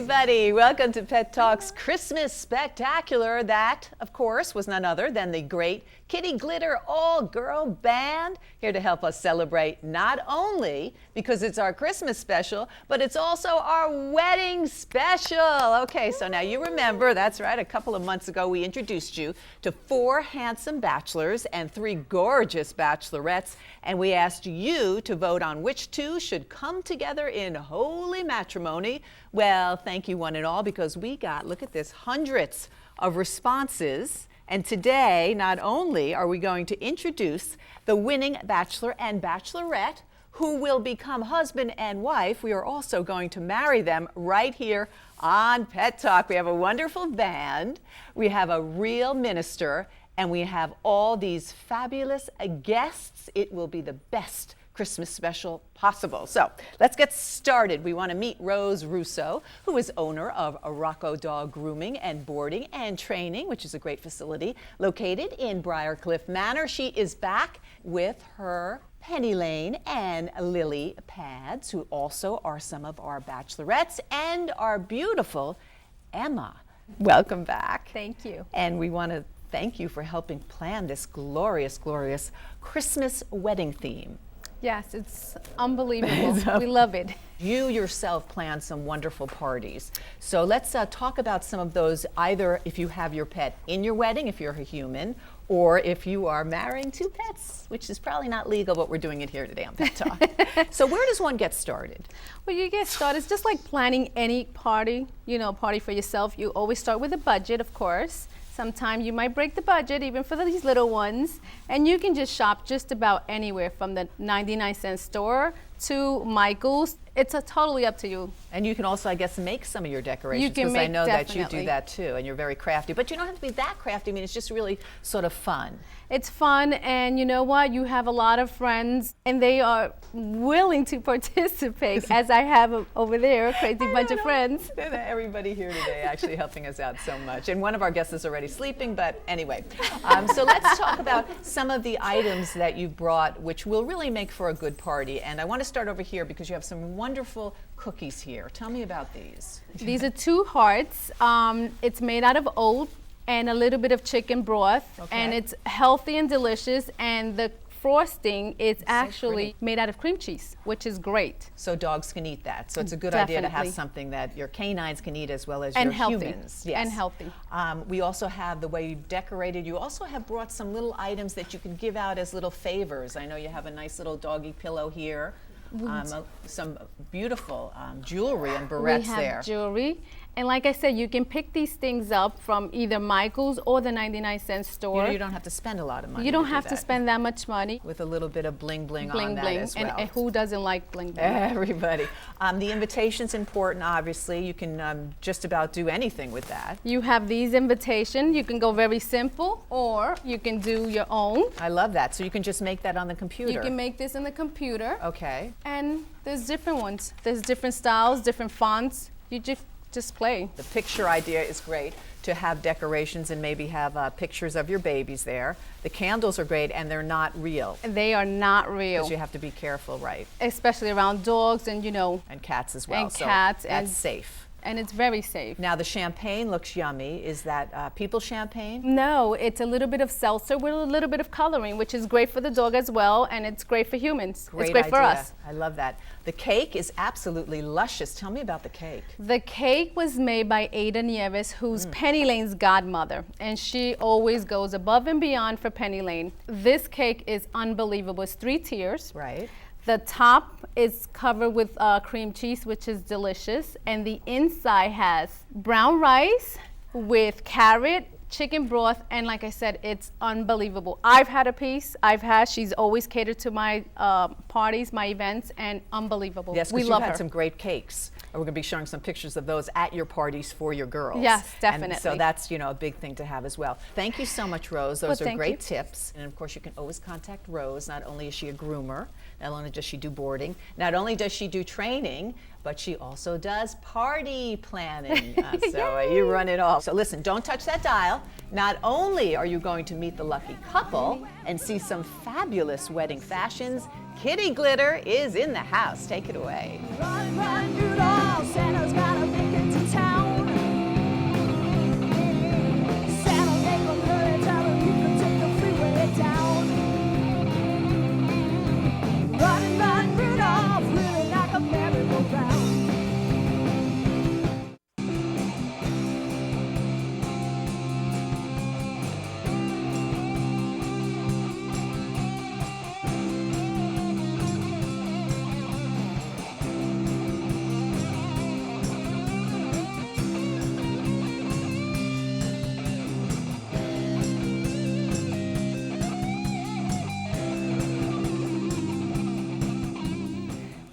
everybody. Welcome to Pet Talk's Christmas Spectacular. That, of course, was none other than the great Kitty Glitter All-Girl Band, here to help us celebrate not only because it's our Christmas special, but it's also our wedding special. Okay, so now you remember, that's right, a couple of months ago we introduced you to 4 handsome bachelors and 3 gorgeous bachelorettes, and we asked you to vote on which 2 should come together in holy matrimony. Well, thank you one and all, because we got, look at this, hundreds of responses. And today, not only are we going to introduce the winning bachelor and bachelorette who will become husband and wife, we are also going to marry them right here on Pet Talk. We have a wonderful band, we have a real minister, and we have all these fabulous guests. It will be the best Christmas special possible. So let's get started. We want to meet Rose Russo, who is owner of Rocco Dog Grooming and Boarding and Training, which is a great facility located in Briarcliff Manor. She is back with her Penny Lane and Lily Pads, who also are some of our bachelorettes, and our beautiful Emma. Welcome back. Thank you. And we want to thank you for helping plan this glorious, glorious Christmas wedding theme. Yes, it's unbelievable. We love it. You yourself plan some wonderful parties. So let's talk about some of those, either if you have your pet in your wedding, if you're a human, or if you are marrying 2 pets, which is probably not legal, but we're doing it here today on Pet Talk. So where does one get started? Well, you get started, it's just like planning any party, party for yourself. You always start with a budget, of course. Sometimes you might break the budget, even for these little ones, and you can just shop just about anywhere from the 99-cent store to Michael's. It's totally up to you. And you can also, I guess, make some of your decorations, because I know that you do that too, and you're very crafty. But you don't have to be that crafty. I mean, it's just really sort of fun. It's fun, and you know what? You have a lot of friends, and they are willing to participate, as I have over there, a crazy bunch of friends. Everybody here today actually helping us out so much. And one of our guests is already sleeping, but anyway. So let's talk about some of the items that you brought, which will really make for a good party. And I want to start over here because you have some wonderful cookies here. Tell me about these. These are 2 hearts. It's made out of oat and a little bit of chicken broth, and it's healthy and delicious, and the frosting is actually made out of cream cheese, which is great. So dogs can eat that. So it's a good idea to have something that your canines can eat as well as and your healthy. Humans. Yes. And healthy. We also have the way you decorated. You also have brought some little items that you can give out as little favors. I know you have a nice little doggy pillow here. Some beautiful jewelry and barrettes there. We have jewelry. And like I said, you can pick these things up from either Michael's or the 99-cent store. You don't have to spend a lot of money. You don't have to spend that much money. With a little bit of bling bling on that as well. And who doesn't like bling bling? Everybody. The invitation's important, obviously. You can just about do anything with that. You have these invitations. You can go very simple, or you can do your own. I love that. So you can just make that on the computer. You can make this in the computer. Okay. And there's different ones. There's different styles, different fonts. You just play. The picture idea is great, to have decorations and maybe have pictures of your babies there. The candles are great, and they're not real. They are not real. Because you have to be careful, right? Especially around dogs and and cats as well. And cats. That's safe. And it's very safe. Now the champagne looks yummy. Is that people champagne? No, it's a little bit of seltzer with a little bit of coloring, which is great for the dog as well, and it's great for humans. Great it's great idea. For us. I love that. The cake is absolutely luscious. Tell me about the cake. The cake was made by Ada Nieves, who's Penny Lane's godmother, and she always goes above and beyond for Penny Lane. This cake is unbelievable. It's 3 tiers. Right. The top is covered with cream cheese, which is delicious, and the inside has brown rice with carrot, chicken broth, and like I said, it's unbelievable. I've had a piece. She's always catered to my parties, my events, and unbelievable. Yes, we because love you've had her. some great cakes. We're going to be showing some pictures of those at your parties for your girls. Yes, definitely. And so that's, a big thing to have as well. Thank you so much, Rose. Those are great you. tips. And of course, you can always contact Rose. Not only is she a groomer, not only does she do boarding, not only does she do training, but she also does party planning. You run it all. So listen, don't touch that dial. Not only are you going to meet the lucky couple and see some fabulous wedding fashions, Kitty Glitter is in the house. Take it away. Run, run, Rudolph, Santa's got a big to tell.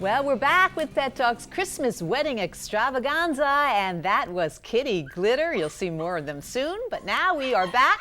Well, we're back with Pet Talk's Christmas Wedding Extravaganza, and that was Kitty Glitter. You'll see more of them soon, but now we are back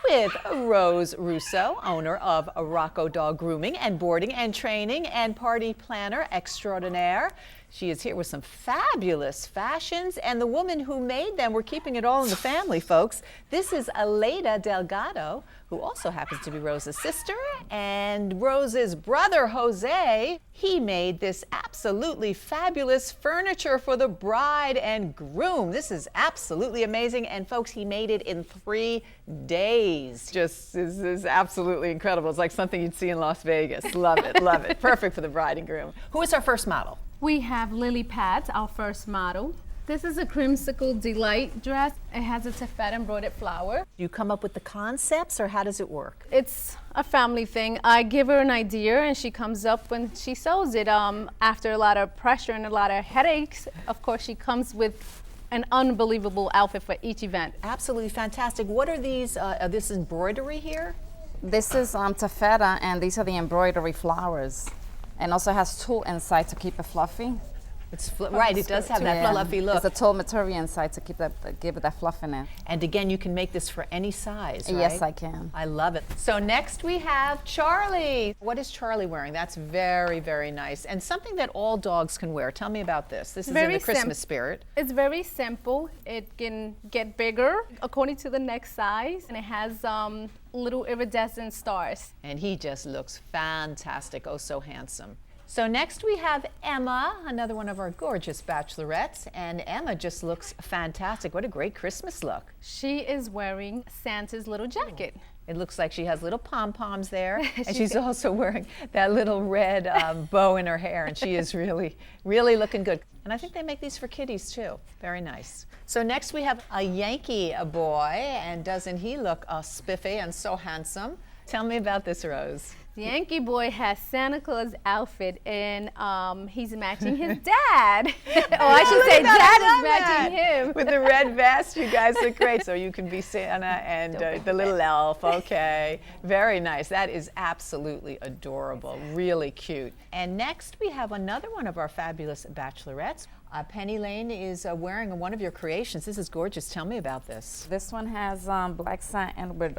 with Rose Russo, owner of Rocco Dog Grooming and Boarding and Training and Party Planner Extraordinaire. She is here with some fabulous fashions, and the woman who made them, we're keeping it all in the family, folks. This is Aleida Delgado, who also happens to be Rose's sister, and Rose's brother, Jose. He made this absolutely fabulous furniture for the bride and groom. This is absolutely amazing, and folks, he made it in 3 days. Just this is absolutely incredible. It's like something you'd see in Las Vegas. Love it, love it. Perfect for the bride and groom. Who is our first model? We have Lily Pat, our first model. This is a Creamsicle Delight dress. It has a taffeta embroidered flower. Do you come up with the concepts, or how does it work? It's a family thing. I give her an idea and she comes up when she sews it. After a lot of pressure and a lot of headaches, of course, she comes with an unbelievable outfit for each event. Absolutely fantastic. What are these, this embroidery here? This is taffeta, and these are the embroidery flowers. And also has tulle inside to keep it fluffy. It's right, it does have that fluffy look. It's a tulle material inside to keep give it that fluff in it. And again, you can make this for any size, right? Yes, I can. I love it. So next we have Charlie. What is Charlie wearing? That's very, very nice. And something that all dogs can wear. Tell me about this. This is in the Christmas spirit. It's very simple. It can get bigger according to the next size. And it has little iridescent stars. And he just looks fantastic. Oh, so handsome. So next we have Emma, another one of our gorgeous bachelorettes, and Emma just looks fantastic. What a great Christmas look. She is wearing Santa's little jacket. It looks like she has little pom-poms there, and she's also wearing that little red bow in her hair, and she is really, really looking good. And I think they make these for kitties too. Very nice. So next we have a Yankee boy, and doesn't he look spiffy and so handsome? Tell me about this, Rose. The Yankee boy has Santa Claus outfit, and he's matching his dad. I should say dad is matching him. With the red vest, you guys look great. So you can be Santa and the little elf, okay. Very nice. That is absolutely adorable, really cute. And next we have another one of our fabulous bachelorettes. Penny Lane is wearing one of your creations. This is gorgeous. Tell me about this. This one has black satin with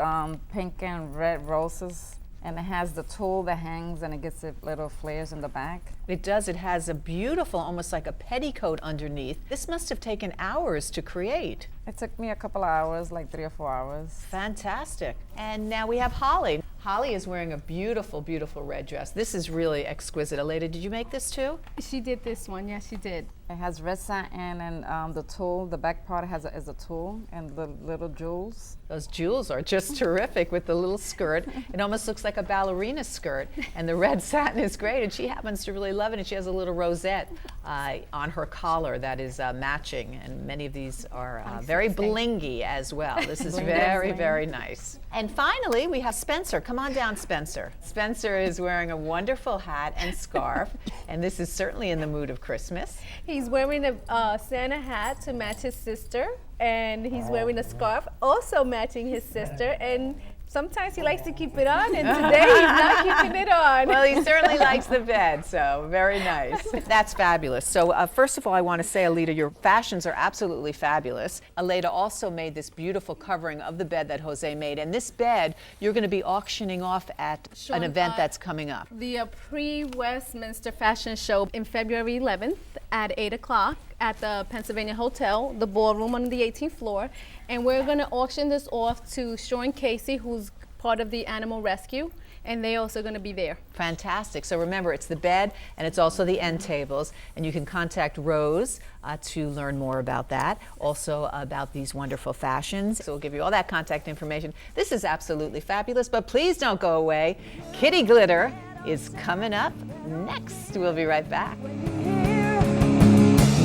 pink and red roses. And it has the tulle that hangs, and it gets the little flares in the back. It does. It has a beautiful, almost like a petticoat underneath. This must have taken hours to create. It took me a couple of hours, like 3 or 4 hours. Fantastic. And now we have Holly. Holly is wearing a beautiful, beautiful red dress. This is really exquisite. Aleida, did you make this too? She did this one. Yes, she did. It has red satin and the tulle. The back part is a tulle and the little jewels. Those jewels are just terrific with the little skirt. It almost looks like a ballerina skirt. And the red satin is great. And she happens to really love it. And she has a little rosette on her collar that is matching. And many of these are very blingy as well. This is very, very nice. And finally, we have Spencer. Come on down, Spencer. Spencer is wearing a wonderful hat and scarf. And this is certainly in the mood of Christmas. He's wearing a Santa hat to match his sister, and he's wearing a scarf also matching his sister, and sometimes he likes to keep it on, and today he's not keeping it on. Well, he certainly likes the bed, so very nice. That's fabulous. So first of all, I want to say, Aleida, your fashions are absolutely fabulous. Aleida also made this beautiful covering of the bed that Jose made, and this bed you're going to be auctioning off at an event that's coming up. The pre-Westminster Fashion Show in February 11th at 8 o'clock at the Pennsylvania Hotel, the ballroom on the 18th floor. And we're going to auction this off to Sean Casey, who's part of the Animal Rescue, and they're also going to be there. Fantastic. So remember, it's the bed and it's also the end tables, and you can contact Rose to learn more about that, also about these wonderful fashions. So we'll give you all that contact information. This is absolutely fabulous, but please don't go away. Kitty Glitter is coming up next. We'll be right back.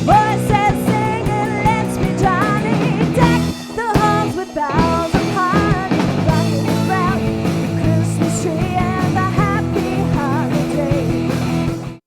Voices singing, let's be jolly, deck the halls with boughs of holly, rocking around the Christmas tree and the happy holiday.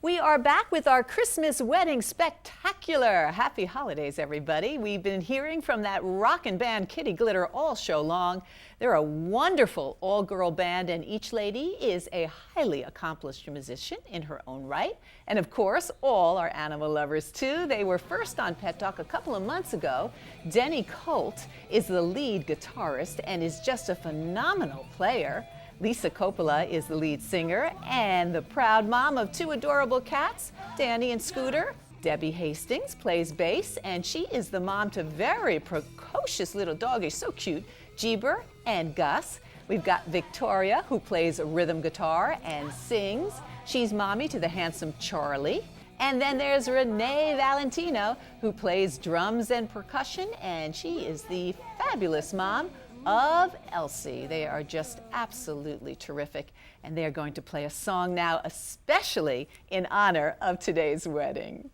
We are are back with our Christmas wedding spectacular. Happy holidays, everybody. We've been hearing from that rockin' band Kitty Glitter all show long. They're a wonderful all-girl band, and each lady is a highly accomplished musician in her own right. And of course, all are animal lovers too. They were first on Pet Talk a couple of months ago. Denny Colt is the lead guitarist and is just a phenomenal player. Lisa Coppola is the lead singer and the proud mom of two adorable cats, Danny and Scooter. Debbie Hastings plays bass, and she is the mom to very precocious little doggies, so cute, Jeeber and Gus. We've got Victoria, who plays rhythm guitar and sings. She's mommy to the handsome Charlie. And then there's Renee Valentino, who plays drums and percussion, and she is the fabulous mom of Elsie. They are just absolutely terrific, and they are going to play a song now especially in honor of today's wedding.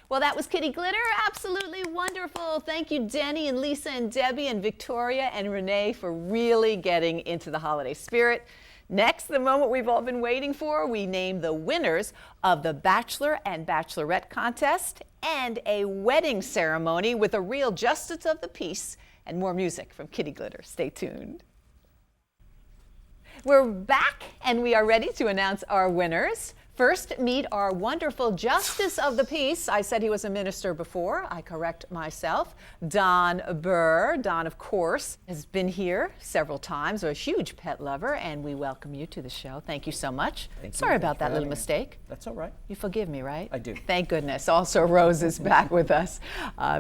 Well, that was Kitty Glitter. Absolutely wonderful. Thank you, Denny and Lisa and Debbie and Victoria and Renee, for really getting into the holiday spirit. Next, the moment we've all been waiting for, we name the winners of the Bachelor and Bachelorette contest and a wedding ceremony with a real justice of the peace and more music from Kitty Glitter. Stay tuned. We're back and we are ready to announce our winners. First, meet our wonderful Justice of the Peace. I said he was a minister before. I correct myself. Don Burr. Don, of course, has been here several times, a huge pet lover, and we welcome you to the show. Thank you so much. Sorry about that little mistake. That's all right. You forgive me, right? I do. Thank goodness. Also, Rose is back with us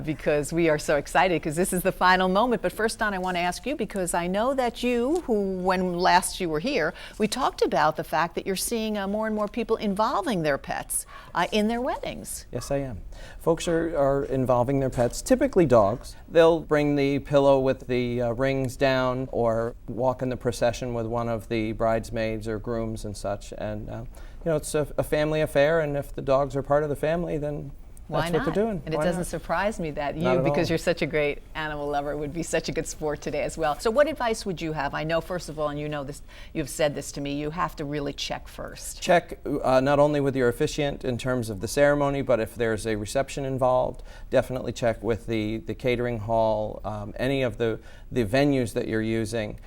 because we are so excited because this is the final moment. But first, Don, I want to ask you, because I know that you, when last you were here, we talked about the fact that you're seeing more and more people involving their pets in their weddings. Yes, I am. Folks are involving their pets, typically dogs. They'll bring the pillow with the rings down or walk in the procession with one of the bridesmaids or grooms and such. And, it's a family affair, and if the dogs are part of the family, then Why that's not? what they're doing. And it Why doesn't not? surprise me that Not you, at because all. you're such a great animal lover, would be such a good sport today as well. So what advice would you have? I know, first of all, and you know this, you've said this to me, you have to really check first. Check not only with your officiant in terms of the ceremony, but if there's a reception involved, definitely check with the catering hall, any of the venues that you're using.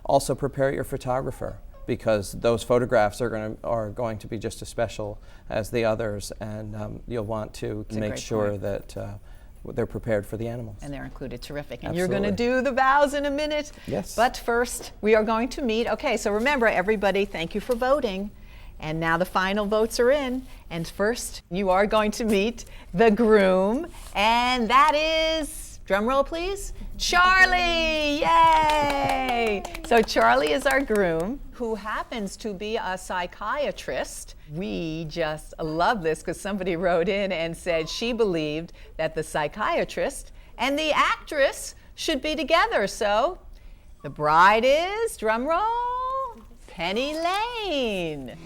Also prepare your photographer, because those photographs are going to be just as special as the others, and you'll want to a make great sure point. that they're prepared for the animals. And they're included. Terrific. And you're going to Absolutely. do the vows in a minute. Yes. But first, we are going to meet. Okay, so remember, everybody, thank you for voting. And now the final votes are in. And first, you are going to meet the groom. And that is, drum roll please, Charlie. Yay! So Charlie is our groom, who happens to be a psychiatrist. We just love this because somebody wrote in and said she believed that the psychiatrist and the actress should be together. So the bride is, drum roll, Penny Lane.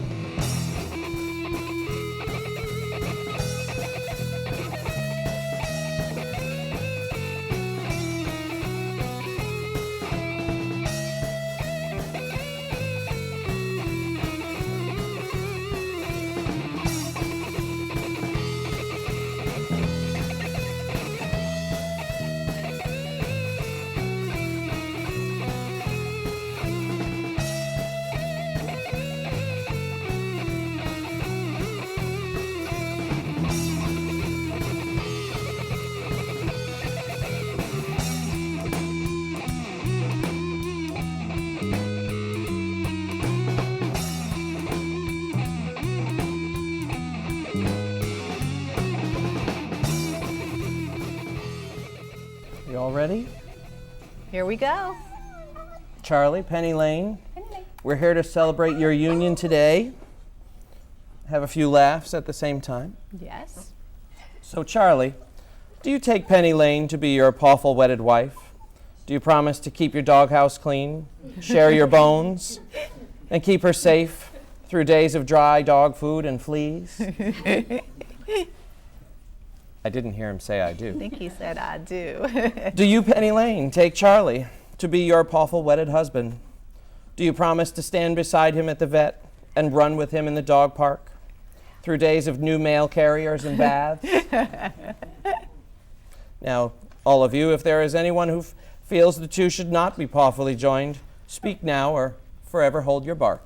You all ready? Here we go. Charlie, Penny Lane, we're here to celebrate your union today. Have a few laughs at the same time. Yes. So Charlie, do you take Penny Lane to be your pawful wedded wife? Do you promise to keep your doghouse clean, share your bones, and keep her safe through days of dry dog food and fleas? I didn't hear him say I do. I think he said I do. Do you, Penny Lane, take Charlie to be your pawful wedded husband? Do you promise to stand beside him at the vet and run with him in the dog park through days of new mail carriers and baths? Now, all of you, if there is anyone who feels the two should not be pawfully joined, speak now or forever hold your bark.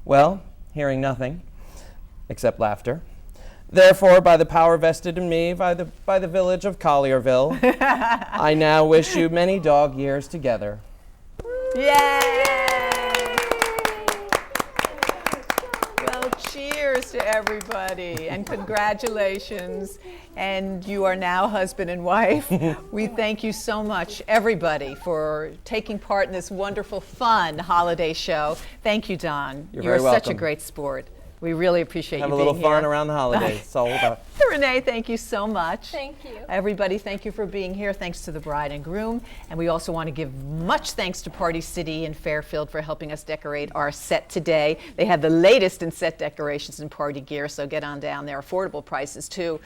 Well, hearing nothing except laughter. Therefore, by the power vested in me by the village of Collierville, I now wish you many dog years together. Yay! Well, cheers to everybody and congratulations. And you are now husband and wife. We thank you so much, everybody, for taking part in this wonderful, fun holiday show. Thank you, Don. You're You're very such a welcome. great sport. We really appreciate Have you a being little fun here. around the holidays. It's all about. Renee, thank you so much. Thank you. Everybody, thank you for being here. Thanks to the bride and groom. And we also want to give much thanks to Party City in Fairfield for helping us decorate our set today. They have the latest in set decorations and party gear, so get on down there. Affordable prices, too.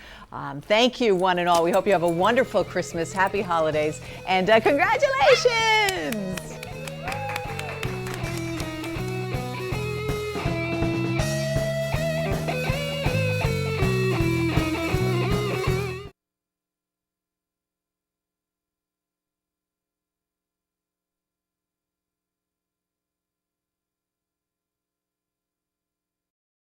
Thank you, one and all. We hope you have a wonderful Christmas, happy holidays, and congratulations!